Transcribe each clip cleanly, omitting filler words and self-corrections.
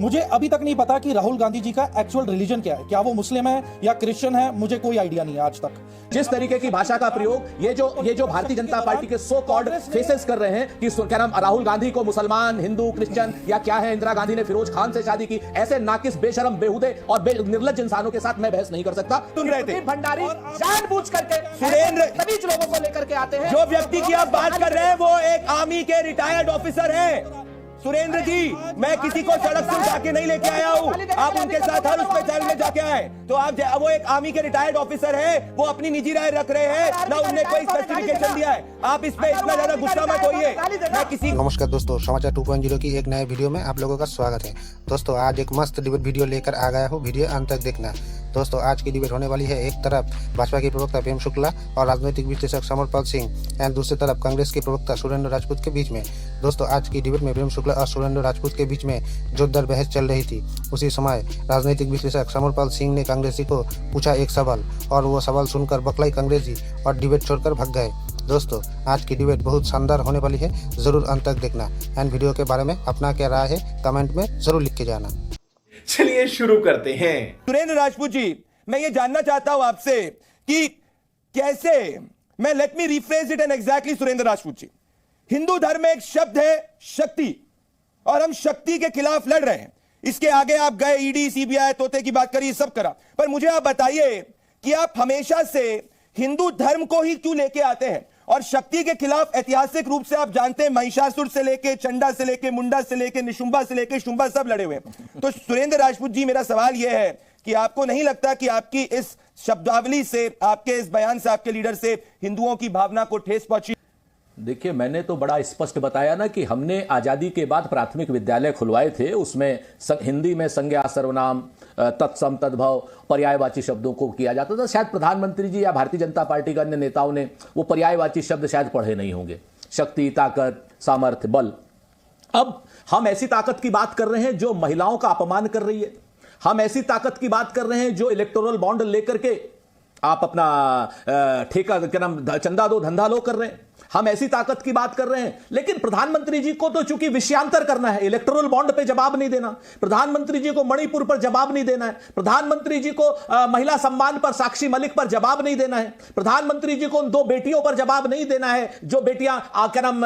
मुझे अभी तक नहीं पता कि राहुल गांधी जी का एक्चुअल रिलीजन क्या है, क्या वो मुस्लिम है या क्रिश्चियन है, मुझे कोई आइडिया नहीं है आज तक। जिस तरीके की भाषा का प्रयोग ये जो भारतीय जनता पार्टी के सो कॉल्ड फेसेस कर रहे हैं कि क्या नाम राहुल गांधी को मुसलमान, हिंदू, क्रिश्चियन या क्या है, इंदिरा गांधी ने फिरोज खान से शादी की, ऐसे नाकिस, बेशरम, बेहुदे और निर्लज्ज इंसानों के साथ मैं बहस नहीं कर सकता। सुन रहे थे भंडारी जानबूझ करके सुरेंद्र सभी लोगों को लेकर के आते हैं। जो व्यक्ति की आप बात कर रहे हैं वो एक आर्मी के रिटायर्ड ऑफिसर हैं। सुरेंद्र जी, मैं किसी को सड़क से उठा के नहीं लेके आया हूँ, आप उनके साथ हर उस पे चल में जाके आए तो आप वो एक आर्मी के रिटायर्ड ऑफिसर है, वो अपनी निजी राय रख रहे हैं, ना उन्हें कोई स्पेसिफिकेशन दिया है। आप इस पे इतना ज्यादा गुस्सा मत होइए। मैं किसी नमस्कार दोस्तों, समाचार 2.0 की एक नए वीडियो में आप लोगों का स्वागत है। दोस्तों आज एक मस्त डिबेट वीडियो लेकर आ गया हूँ, वीडियो अंत तक देखना। दोस्तों आज की डिबेट होने वाली है, एक तरफ भाजपा के प्रवक्ता प्रेम शुक्ला और राजनीतिक विश्लेषक समरपाल सिंह एंड दूसरी तरफ कांग्रेस के प्रवक्ता सुरेंद्र राजपूत के बीच में। दोस्तों आज की डिबेट में प्रेम शुक्ला और सुरेंद्र राजपूत के बीच में जोरदार बहस चल रही थी। उसी समय राजनीतिक विश्लेषक समरपाल सिंह ने कांग्रेसी को पूछा एक सवाल और वो सवाल सुनकर बकलाई कांग्रेसी और डिबेट छोड़कर भाग गए। दोस्तों आज की डिबेट बहुत शानदार होने वाली है, जरूर अंत तक देखना। एंड वीडियो के बारे में अपना क्या राय है कमेंट में जरूर लिख के जाना। चलिए शुरू करते हैं। सुरेंद्र राजपूत जी, मैं ये जानना चाहता हूं आपसे कि कैसे, मैं let me rephrase it and exactly Surendra Rajput ji, Hindu धर्म में एक शब्द है शक्ति, और हम शक्ति के खिलाफ लड़ रहे हैं। इसके आगे आप गए, ईडी, सीबीआई, तोते की बात करी, सब करा, पर मुझे आप बताइए कि आप हमेशा से हिंदू धर्म को ही क्यों लेके आते हैं और शक्ति के खिलाफ ऐतिहासिक रूप से आप जानते हैं महिषासुर से लेके, चंडा से लेके, मुंडा से लेके, निशुंभा से लेके, शुंभा सब लड़े हुए हैं। तो सुरेंद्र राजपूत जी, मेरा सवाल यह है कि आपको नहीं लगता कि आपकी इस शब्दावली से, आपके इस बयान से, आपके लीडर से हिंदुओं की भावना को ठेस पहुंची? देखिए, मैंने तो बड़ा स्पष्ट बताया ना कि हमने आजादी के बाद प्राथमिक विद्यालय खुलवाए थे, उसमें हिंदी में संज्ञा, सर्वनाम, तत्सम, तद्भव, पर्यायवाची शब्दों को किया जाता था। शायद प्रधानमंत्री जी या भारतीय जनता पार्टी के अन्य नेताओं ने वो पर्यायवाची शब्द शायद पढ़े नहीं होंगे। शक्ति, ताकत, सामर्थ्य, बल। अब हम ऐसी ताकत की बात कर रहे हैं जो महिलाओं का अपमान कर रही है। हम ऐसी ताकत की बात कर रहे हैं जो इलेक्टोरल बॉन्ड लेकर के आप अपना ठेका, क्या नाम, चंदा दो धंधा लो कर रहे हैं। हम ऐसी ताकत की बात कर रहे हैं, लेकिन प्रधानमंत्री जी को तो चूंकि विषयांतर करना है, इलेक्टोरल बॉन्ड पे जवाब नहीं देना, प्रधानमंत्री जी को मणिपुर पर जवाब नहीं देना है, प्रधानमंत्री जी को महिला सम्मान पर, साक्षी मलिक पर जवाब नहीं देना है, प्रधानमंत्री जी को उन 2 बेटियों पर जवाब नहीं देना है जो बेटियां क्या नाम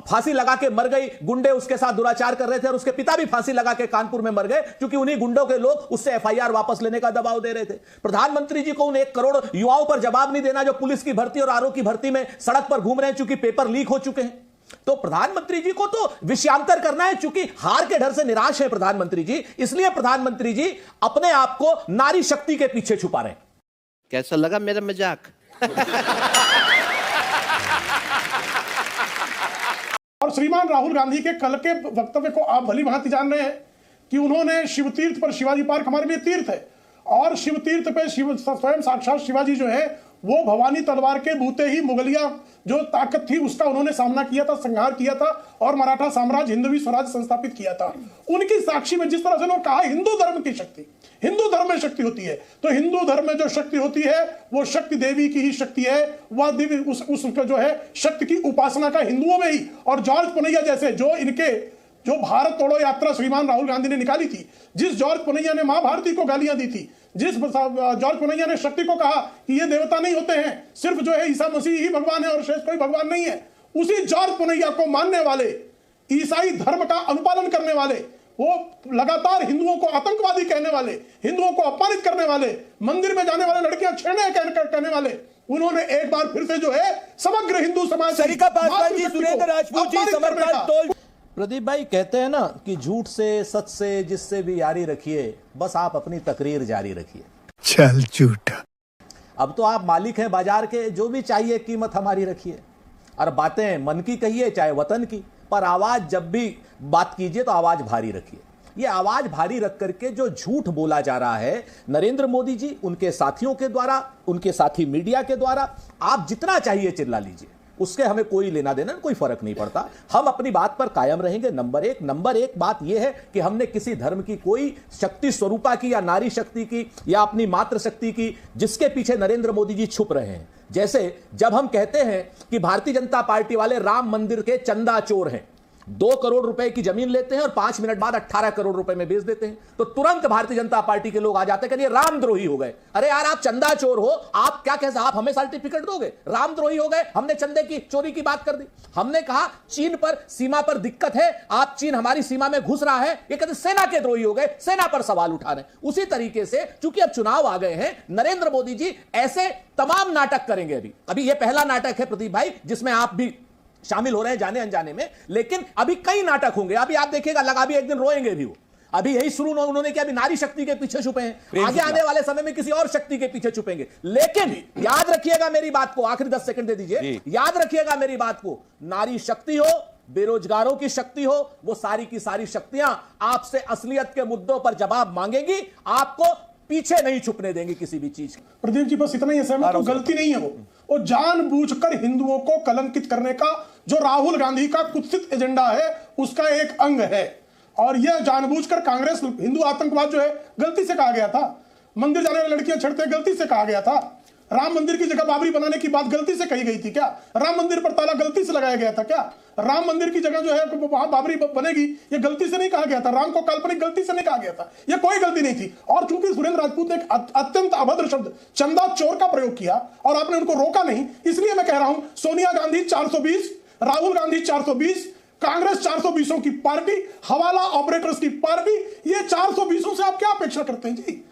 फांसी लगा के मर गई, गुंडे उसके साथ दुराचार कर रहे थे और उसके पिता भी फांसी लगा के कानपुर में मर गए क्योंकि उन्हीं गुंडों के लोग उससे एफआईआर वापस लेने का दबाव दे रहे थे। प्रधानमंत्री जी को उन 1 करोड़ युवाओं पर जवाब नहीं देना जो पुलिस की भर्ती और आरओ की भर्ती में सड़क पर घूम रहे हैं चूंकि पेपर लीक हो चुके हैं। तो प्रधानमंत्री जी को तो विषयांतर करना है, चूंकि हार के डर से निराश है प्रधानमंत्री जी, इसलिए प्रधानमंत्री जी अपने आप को नारी शक्ति के पीछे छुपा रहे हैं। कैसा लगा मेरा मजाक? और श्रीमान राहुल गांधी के कल के वक्तव्य को आप भली भांति जान रहे हैं कि उन्होंने शिव तीर्थ पर, शिवाजी पार्क हमारे लिए तीर्थ है, और शिव तीर्थ पे शिव स्वयं साक्षात शिवाजी जो है वो भवानी तलवार के बूते ही मुगलिया जो ताकत थी उसका उन्होंने सामना किया था, संहार किया था और मराठा साम्राज्य, हिंदवी स्वराज संस्थापित किया था। उनकी साक्षी में जिस तरह से उन्होंने कहा हिंदू धर्म की शक्ति, हिंदू धर्म में शक्ति होती है, तो हिंदू धर्म में जो शक्ति होती है वो शक्ति देवी की ही शक्ति है, वह दिव्य उस जो है शक्ति की उपासना का हिंदुओं में ही। और जॉर्ज पुनैया जैसे जो भारत तोड़ो यात्रा श्रीमान राहुल गांधी ने निकाली थी, जिस जॉर्ज पुनैया ने मां भारती को गालियां दी थी, जिस जॉर्ज पुनैया ने शक्ति को कहा कि ये देवता नहीं होते हैं, सिर्फ जो है ईसा मसीह ही भगवान है और शेष कोई भगवान नहीं है, उसी जॉर्ज पुनैया को मानने वाले, ईसाई धर्म का अनुपालन करने वाले, वो लगातार हिंदुओं को आतंकवादी कहने वाले, हिंदुओं को अपमानित करने वाले, मंदिर में जाने वाले लड़कियां छेड़ने कहने वाले, उन्होंने एक बार फिर से जो है समग्र हिंदू समाज प्रदीप भाई कहते हैं ना कि झूठ से, सच से, जिससे भी यारी रखिए, बस आप अपनी तकरीर जारी रखिए। चल झूठा। अब तो आप मालिक हैं बाजार के, जो भी चाहिए कीमत हमारी रखिए, और बातें मन की कहिए चाहे वतन की, पर आवाज जब भी बात कीजिए तो आवाज भारी रखिए। ये आवाज भारी रख करके जो झूठ बोला जा रहा है नरेंद्र मोदी जी, उनके साथियों के द्वारा, उनके साथी मीडिया के द्वारा, आप जितना चाहिए चिल्ला लीजिए, उसके हमें कोई लेना देना, कोई फर्क नहीं पड़ता। हम अपनी बात पर कायम रहेंगे। नंबर एक बात यह है कि हमने किसी धर्म की कोई शक्ति स्वरूपा की या नारी शक्ति की या अपनी मातृ शक्ति की जिसके पीछे नरेंद्र मोदी जी छुप रहे हैं। जैसे जब हम कहते हैं कि भारतीय जनता पार्टी वाले राम मंदिर के चंदा चोर हैं, 2 करोड़ रुपए की जमीन लेते हैं और 5 मिनट बाद 18 करोड़ रुपए में बेच देते हैं, तो तुरंत भारतीय जनता पार्टी के लोग आ जाते हैं कि ये रामद्रोही हो गए। अरे यार, आप चंदा चोर हो, आप क्या कैसे, आप हमें सर्टिफिकेट दोगे? रामद्रोही हो गए, हमने चंदे की चोरी की बात कर दी। हमने कहा चीन पर सीमा पर दिक्कत है, आप चीन हमारी सीमा में घुस रहा है, ये कहते सेना के द्रोही हो गए, सेना पर सवाल उठा रहे। उसी तरीके से चूंकि अब चुनाव आ गए हैं, नरेंद्र मोदी जी ऐसे तमाम नाटक करेंगे। अभी ये पहला नाटक है प्रदीप भाई, जिसमें आप भी शामिल हो रहे हैं जाने अनजाने में, लेकिन अभी कई नाटक होंगे। अभी आप देखिएगा, लगा भी एक दिन रोएंगे भी वो। अभी यही शुरू उन्होंने किया, अभी नारी शक्ति के पीछे छुपे हैं, आगे आने वाले समय में किसी और शक्ति के पीछे छुपेंगे। लेकिन याद रखिएगा मेरी बात को, आखिरी 10 सेकंड दे दीजिए, याद रखिएगा मेरी बात को, नारी शक्ति हो, बेरोजगारों की शक्ति हो, वो सारी की सारी शक्तियां आपसे असलियत के मुद्दों पर जवाब मांगेंगी, आपको पीछे नहीं छुपने देंगे किसी भी चीज। प्रदीप जी बस इतना ही सहमत, तो गलती नहीं है वो जानबूझकर हिंदुओं को कलंकित करने का जो राहुल गांधी का कुत्सित एजेंडा है, उसका एक अंग है। और यह जानबूझकर कांग्रेस हिंदू आतंकवाद जो है गलती से कहा गया था, मंदिर जाने वाली लड़कियां छेड़ते गलती से कहा गया था, राम मंदिर की जगह बाबरी बनाने की बात गलती से कही गई थी क्या? राम मंदिर पर ताला गलती से लगाया गया था क्या? राम मंदिर की जगह जो है वहां बाबरी बनेगी, ये गलती से नहीं कहा गया था। राम को काल्पनिक गलती से नहीं कहा गया था, ये कोई गलती नहीं थी। और चूंकि सुरेंद्र राजपूत ने एक अत्यंत अभद्र शब्द चंदा चोर का प्रयोग किया और आपने उनको रोका नहीं, इसलिए मैं कह रहा हूं सोनिया गांधी 420, राहुल गांधी 420, कांग्रेस 420 की पार्टी, हवाला ऑपरेटर्स की पार्टी, ये 420 से आप क्या अपेक्षा करते हैं जी?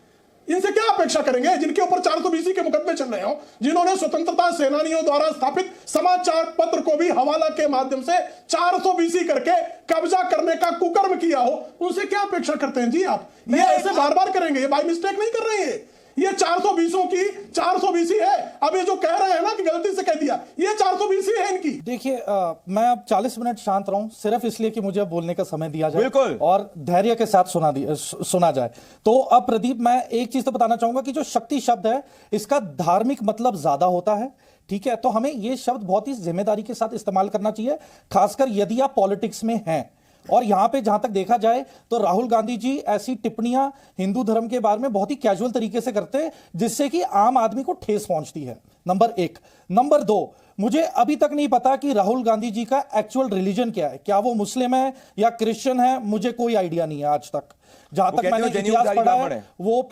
इनसे क्या अपेक्षा करेंगे जिनके ऊपर 420 के मुकदमे चल रहे हो, जिन्होंने स्वतंत्रता सेनानियों द्वारा स्थापित समाचार पत्र को भी हवाला के माध्यम से 420 करके कब्जा करने का कुकर्म किया हो, उनसे क्या अपेक्षा करते हैं जी आप? ये ऐसे बार बार करेंगे, ये बाय मिस्टेक नहीं कर रहे हैं, ये 420 की 420 है। अब ये जो कह रहे हैं ना कि गलती से कह दिया, ये 420 है इनकी। देखिए मैं अब 40 मिनट शांत रहूं सिर्फ इसलिए कि मुझे बोलने का समय दिया जाए बिल्कुल। और धैर्य के साथ सुना जाए। तो अब प्रदीप, मैं एक चीज तो बताना चाहूंगा कि जो शक्ति शब्द है, इसका धार्मिक मतलब ज्यादा होता है, ठीक है? तो हमें यह शब्द बहुत ही जिम्मेदारी के साथ इस्तेमाल करना चाहिए, खासकर यदि आप पॉलिटिक्स में हैं। और यहां पे जहां तक देखा जाए तो राहुल गांधी जी ऐसी टिप्पणियां हिंदू धर्म के बारे में बहुत ही कैजुअल तरीके से करते हैं, जिससे कि आम आदमी को ठेस पहुंचती है, नंबर 1। नंबर 2, मुझे अभी तक नहीं पता कि राहुल गांधी जी का एक्चुअल रिलीजन क्या है, क्या वो मुस्लिम है या क्रिश्चियन है, मुझे कोई आइडिया नहीं है आज तक। जहां तक मैंने इतिहास पढ़ा है, वो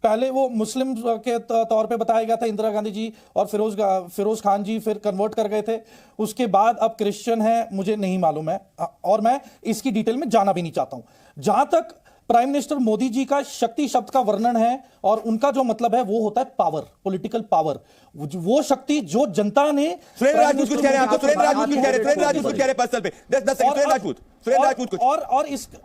पहले वो मुस्लिम के तौर पे बताया गया था, इंदिरा गांधी जी और फिरोज खान जी फिर कन्वर्ट कर गए थे, उसके बाद अब क्रिश्चियन है, मुझे नहीं मालूम है और मैं इसकी डिटेल में जाना भी नहीं चाहता हूं। जहां तक प्राइम मिनिस्टर मोदी जी का शक्ति शब्द का वर्णन है और उनका जो मतलब है वो होता है पावर, पॉलिटिकल पावर, वो शक्ति जो जनता ने। सुरेंद्र राजपूत कुछ कह रहे हैं आपको, सुरेंद्र राजपूत कुछ कह रहे हैं, सुरेंद्र राजपूत कुछ कह रहे हैं पर्सनल पे 10 सेकंड, सुरेंद्र राजपूत कुछ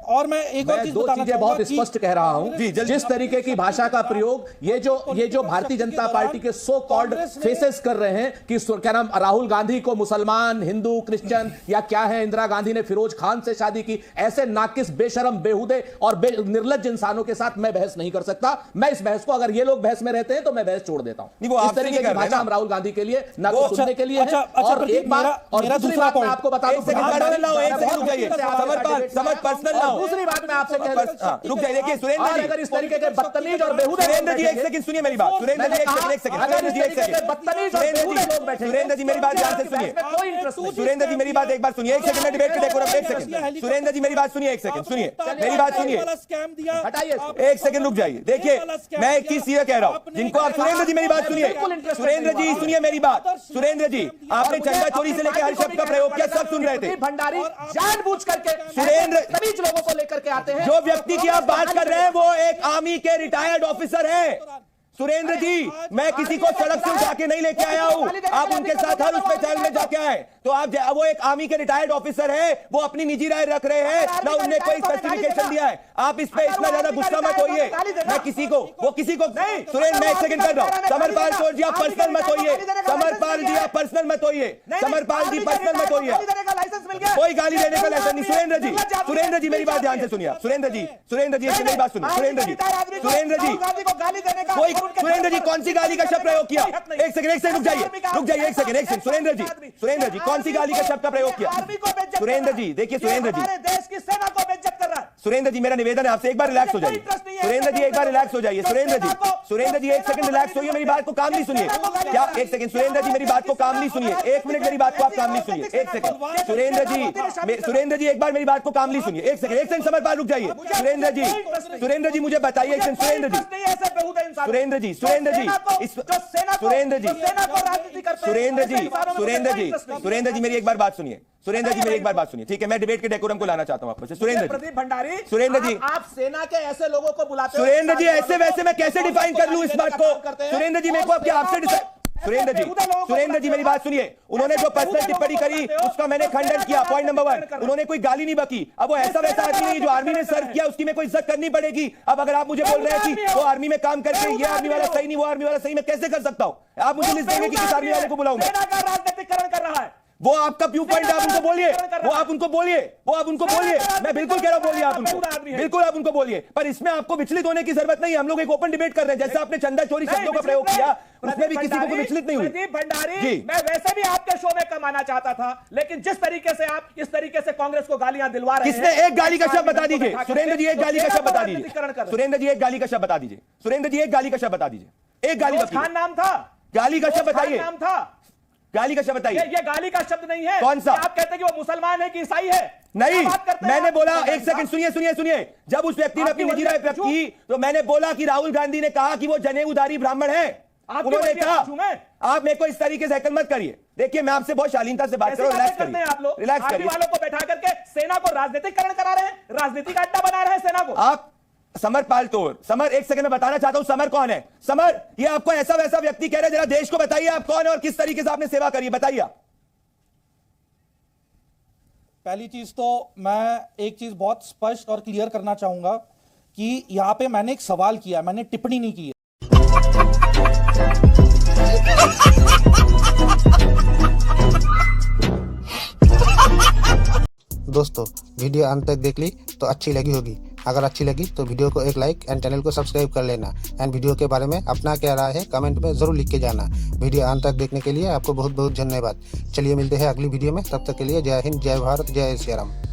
और मैं एक और चीज बताना चीजें बहुत स्पष्ट कह रहा हूं, जिस तरीके की भाषा का प्रयोग ये जो भारतीय जनता पार्टी के सो कॉल्ड फेसेस कर रहे हैं कि क्या नाम, राहुल गांधी को मुसलमान, हिंदू, क्रिश्चियन या क्या है, इंदिरा गांधी ने फिरोज खान से शादी की, ऐसे नाकिस, बेशरम, बेहुदे और निर्लज्ज इंसानों के साथ मैं बहस नहीं कर सकता। मैं इस बहस को, अगर ये लोग बहस में रहते हैं तो मैं बहस छोड़ देता हूं। इस तरीके की भाषा हम राहुल गांधी के लिए ना कुछ सुनने के लिए है। और एक बात, और दूसरी बात मैं आपको बता दूं, दूसरी बात मैं आपसे रुक जाइए, देखिए सुरेंद्र जी, अगर इस तरीके के बदतमीज और बेहुदे, सुरेंद्र जी एक सेकंड सुनिए मेरी बात, सुरेंद्र जी एक सेकंड, सुरेंद्र जी मेरी बात ध्यान से सुनिए, सुरेंद्र जी मेरी बात एक बार सुनिए, एक सेकंड में डिबेट पे देखो, एक सेकंड सुरेंद्र जी मेरी बात सुनिए, एक सेकंड सुनिए मेरी बात सुनिए, एक सेकंड रुक जाइए। देखिए मैं एक चीज सीधा कह रहा हूं, जिनको आप, सुरेंद्र जी मेरी बात सुनिए, सुरेंद्र जी सुनिए मेरी बात, सुरेंद्र जी आपने चंदा चोरी से लेकर हर शब्द का प्रयोग किया, सब सुन रहे थे। भंडारी जानबूझ करके सुरेंद्र तमीज लोगों को लेकर के आते हैं। जो व्यक्ति की आप बात कर रहे हैं वो एक आर्मी के रिटायर्ड ऑफिसर है। सुरेंद्र जी, मैं किसी को सड़क से उठा के नहीं लेके आया हूं, आप उनके साथ हर उस पे चैनल में जाके आए तो आप, वो एक आर्मी के रिटायर्ड ऑफिसर है, वो अपनी निजी राय रख रहे हैं ना, उन्होंने कोई स्पेसिफिकेशन दिया है। आप इस पे इतना ज्यादा गुस्सा मत होइए, मैं किसी को नहीं, सुरेंद्र मैं एक सेकंड कर रहा हूं, समरपाल कौर जी आप पर्सनल मत होइए, समरपाल जी आप पर्सनल मत होइए, समरपाल जी पर्सनल मत होइए, कोई गाली देने का लाइसेंस नहीं। सुरेंद्र जी मेरी बात ध्यान से सुनिए, सुरेंद्र जी मेरी बात सुनिए, सुरेंद्र जी कौन सी गाली का शब्द प्रयोग किया? एक सेकंड रुक जाइए एक सेकंड सुरेंद्र जी कौन सी गाली का शब्द का प्रयोग किया? सुरेंद्र जी देखिए, सुरेंद्र जी देश की सेना को बेइज्जत कर रहा है। सुरेंद्र जी मेरा निवेदन है आपसे, एक बार रिलैक्स हो जाइए, सुरेंद्र जी एक बार रिलैक्स हो जाइए। सुरेंद्र जी एक सेकंड रिलैक्स होइए, मेरी बात को कामली सुनिए। क्या एक सेकंड सुरेंद्र जी मेरी बात को कामली सुनिए, 1 मिनट मेरी बात को आप कामली सुनिए, 1 सेकंड। सुरेंद्र जी एक बार मेरी बात को कामली सुनिए, 1 सेकंड समरपाल रुक जाइए। सुरेंद्र जी मुझे बताइए एक सेकंड। सुरेंद्र जी मेरी एक बार बात सुनिए। सुरेंद्र जी मेरी एक बार बात सुनिए, ठीक है? मैं डिबेट के डेकोरम को लाना चाहता हूं आपसे। प्रदीप भंडारी, सुरेंद्र जी आप सेना के ऐसे लोगों को बुलाते हो। सुरेंद्र जी ऐसे वैसे मैं कैसे डिफाइन कर लूं इस बात को? सुरेंद्र जी मेरे को आपके आपसे सुरेंद्र जी मेरी बात सुनिए। उन्होंने जो पर्सनल टिप्पणी करी उसका मैंने खंडन किया। पॉइंट नंबर 1, उन्होंने कोई गाली नहीं बकी। अब वो ऐसा वैसा आदमी नहीं जो आर्मी में सर्व किया उसकी मैं कोई इज्जत करनी पड़ेगी। अब अगर आप मुझे बोल रहे हैं कि वो आर्मी में काम करके ये आर्मी वाला सही नहीं, वो आर्मी वाला सही, मैं कैसे कर सकता हूं? आप मुझे लिस्ट देंगे कि किस आर्मी वाले को बुलाऊं? राजनीतिकरण कर रहा है वो आपका व्यू पॉइंट है, आप उनको बोलिए। मैं बिल्कुल कह रहा हूं, बोलिए आप उनको, बिल्कुल आप उनको बोलिए। पर इसमें आपको विचलित होने की जरूरत नहीं है। हम लोग एक ओपन डिबेट कर रहे हैं। जैसे आपने चंदा चोरी शब्दों का प्रयोग किया उसमें भी किसी को विचलित नहीं हुई। प्रदीप भंडारी, मैं वैसे भी आपके शो में कम आना चाहता था, लेकिन जिस तरीके से आप इस तरीके से कांग्रेस को गालियां दिलवा रहे हैं। किसने एक गाली का शब्द बता दीजिए? सुरेंद्र जी एक गाली का शब्द बता दीजिए। सुरेंद्र जी एक गाली का शब्द बता दीजिए। एक गाली खान नाम था, गाली का शब्द बताइए। नाम था, गाली का शब्द बताइए। ये गाली का शब्द नहीं है। कौन सा? आप कहते हैं कि वो मुसलमान है कि ईसाई है? नहीं, मैंने बोला, एक सेकंड सुनिए। जब उस व्यक्ति ने अपनी निजी राय व्यक्त की तो मैंने बोला कि राहुल गांधी ने कहा कि वो जनेऊधारी ब्राह्मण है। उन्होंने कहा, आप मेरे को इस तरीके से हैकल मत करिए। देखिए मैं आपसे बहुत शालीनता से बात कर रहा हूं, रिलैक्स करिए। आप लोग रिलैक्स आर्मी करिए। वालों को बैठा करके सेना को राजनीतिकरण करा रहे हैं, राजनीति का अड्डा बना रहे हैं सेना को। आप समरपाल तोर, समर एक सेकंड में बताना चाहता हूं समर कौन है। समर, ये आपको ऐसा वैसा व्यक्ति कह रहे हैं, जरा देश को बताइए आप कौन है और किस तरीके से आपने सेवा करी, बताइए। पहली चीज तो मैं एक चीज बहुत स्पष्ट और क्लियर करना चाहूंगा कि यहां पे मैंने एक सवाल किया, मैंने टिप्पणी नहीं की है। दोस्तों वीडियो अंत तक देख ली तो अच्छी लगी होगी। अगर अच्छी लगी तो वीडियो को एक लाइक एंड चैनल को सब्सक्राइब कर लेना। एंड वीडियो के बारे में अपना क्या राय है कमेंट में जरूर लिख के जाना। वीडियो अंत तक देखने के लिए आपको बहुत बहुत धन्यवाद। चलिए मिलते हैं अगली वीडियो में, तब तक के लिए जय हिंद, जय भारत, जय श्री राम।